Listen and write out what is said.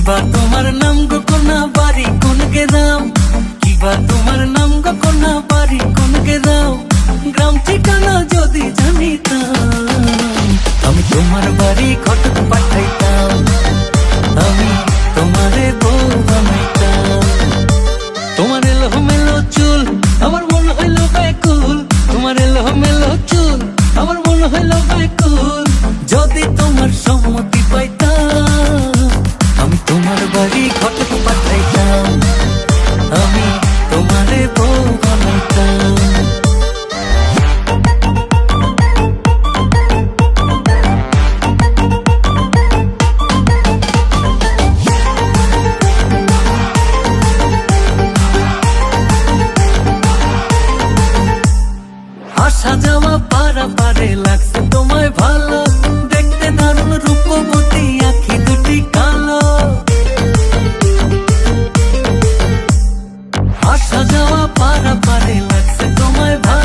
কিবা তোমার নাম গো কোনা বাড়ি কোন গ্রাম, কিবা তোমার নাম গো কোনা বাড়ি কোন গ্রাম, গ্রাম ঠিকানা যদি জানিতাম আমি তোমার বাড়ি ঘটক পাঠাইতাম, আমি তোমারে বউ বানাইতাম। তোমার এলোমেলো চুল আমার মন হইল ব্যাকুল, তোমার এলোমেলো চুল আমার মন হইল ব্যাকুল, যদি তোমার সম্মতি পাইতাম আমি তোমার বাড়ি ঘটক পাঠাইতাম, আমি তোমারে বউ বানাইতাম। আসা যাওয়া পারা পারে লাগছে তোমায় ভালো, দেখতে দারুণ রূপবতী আঁখি দুটি কালো। আসা যাওয়া পারা পারে লাগছে তোমায় ভালো,